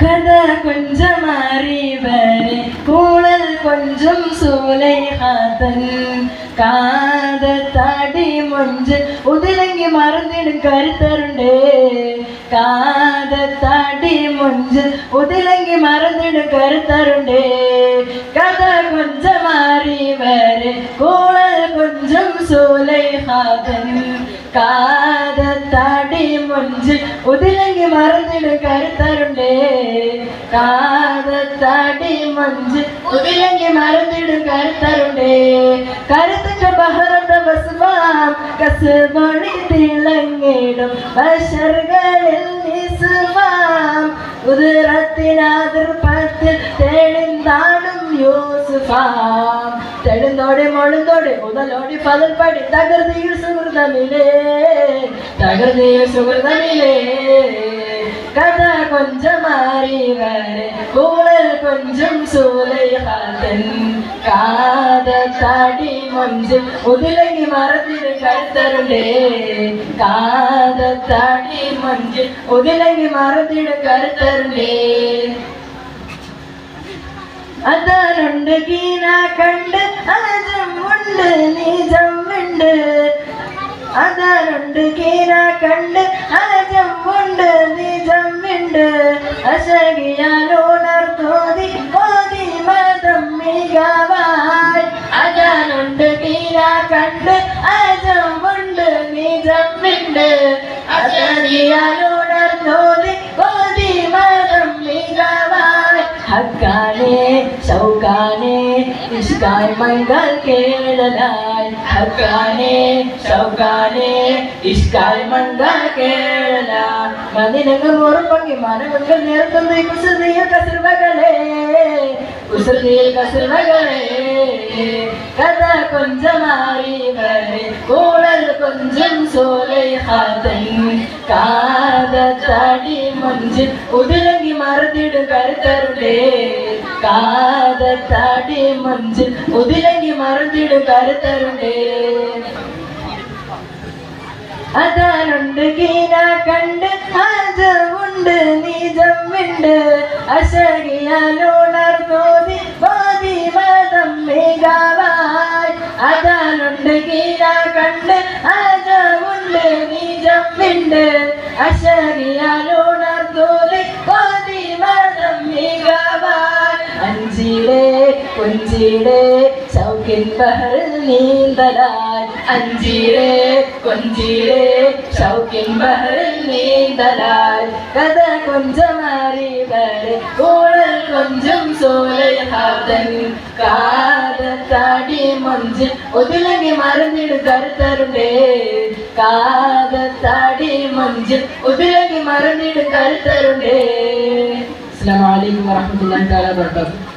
കഥ കൊഞ്ചമറിവരെ കൂളൽ കൊഞ്ചും സൂലൈഹാതൻ കാതത്താടി മൊഞ്ച് ഉതിലങ്കി മറന്നിടും കരുത്തരുണ്ടേ കാതത്താടി മൊഞ്ച് ഉതിലങ്കി മറന്നിടും കരുത്തരുണ്ടേ കഥ കൊഞ്ചമറിവരെ കൂളൽ കൊഞ്ചും സൂലൈഹാതൻ കാതത്താടി മൊഞ്ച് ഉതിലങ്കി മറന്നിടും കരുത്തരുണ്ടേ കാതത്താടി മൊഞ്ച് ഉതിലങ്കി മറന്നിടും കരുത്തരുണ്ടേ കരുത്തുറ്റ ബഹറന്റെ വസ്വാം കസുമൊഴി തിളങ്ങിടും ബശറുകളിൽ നിസ്വാം ഉദരത്തിനാതിർപ്പത്തിൽ തെളിന്താടും യൂസുഫാം തെളിന്തോടെ മൊഴുന്തോടെ മുതലോടി പതൽപ്പടി തകർത്തിയിൽ സുഹൃതമില്ലേ തകർത്തിയിൽ സുഹൃതമില്ലേ കഥ കൊഞ്ചമറിവരെ കൂളൽ കൊഞ്ചും സൂലൈഹാതൻ കാതത്താടി മൊഞ്ച് ഉതിലങ്കി മറന്നിടും കരുത്തരുണ്ടേ കാതത്താടി മൊഞ്ച് ഉതിലങ്കി മറന്നിടും കരുത്തരുണ്ടേ അതാനുണ്ട് കീന കണ്ട് അജമുണ്ട് നീജമുണ്ട് അതാനുണ്ട് കീന കണ്ട് അജമുണ്ട് നീജമുണ്ട് അശകിയാലോണർ തോതി കോതി മതം മികവായി അതാനുണ്ട് കീന കണ്ട് അജമുണ്ട് നീജമുണ്ട് അശകിയാലോണർ തോതി കോതി മതം മികവായി ഹക്കാനെ ഷൗക്കാനെ ഇഷ്കായ് മംഗൾ കേളലായി ഹക്കാനെ ഷൗക്കാനെ ഇഷ്കായ് മംഗൾ കേളലാ മദിനങ്ങൾ ഉറപ്പങ്ങി മനങ്ങൾ നേർത്തുന്ന കുസൃതിയിൽ കസിർവകളെ കുസൃതിയിൽ കസിർവകളെ കഥ കൊഞ്ചമറിവരെ കൂളൽ കൊഞ്ചം സൂലൈഹാതൻ കാതത്താടി മൊഞ്ച് ഉതിലങ്കി മറന്നിടും കരുത്തരുണ്ടേ കാതത്താടി മൊഞ്ച് ഉതിലങ്കി മറന്നിടും കരുത്തരുണ്ടേ അതാനുണ്ട് കീന കണ്ട് ആജമുണ്ട് നീജമുണ്ട് അശകിയാലോണർ തോതി ബോധി മതം മികവായി അതാനുണ്ട് കീന കണ്ട് ആജമുണ്ട് നീജമുണ്ട് അശകിയാലോണർ തോതി ബോധി മതം മികവായി അഞ്ചിടെ കൊഞ്ചിടെ ഷൗക്കിൻ ബഹറിൽ നീന്തലായി അഞ്ചിടെ കൊഞ്ചിടെ ഷൗക്കിൻ ബഹറിൽ നീന്തലായി കഥ കൊഞ്ചമറിവരെ കൂളൽ കൊഞ്ചും സൂലൈഹാതൻ കാതത്താടി മൊഞ്ച് ഉതിലങ്കി മറന്നിടും കരുത്തരുണ്ടേ കാതത്താടി മൊഞ്ച് ഉതിലങ്കി മറന്നിടും കരുത്തരുണ്ടേ. അസ്സലാമു അലൈക്കും വറഹ്മത്തുള്ളാഹി തആല വബറകാതുഹു.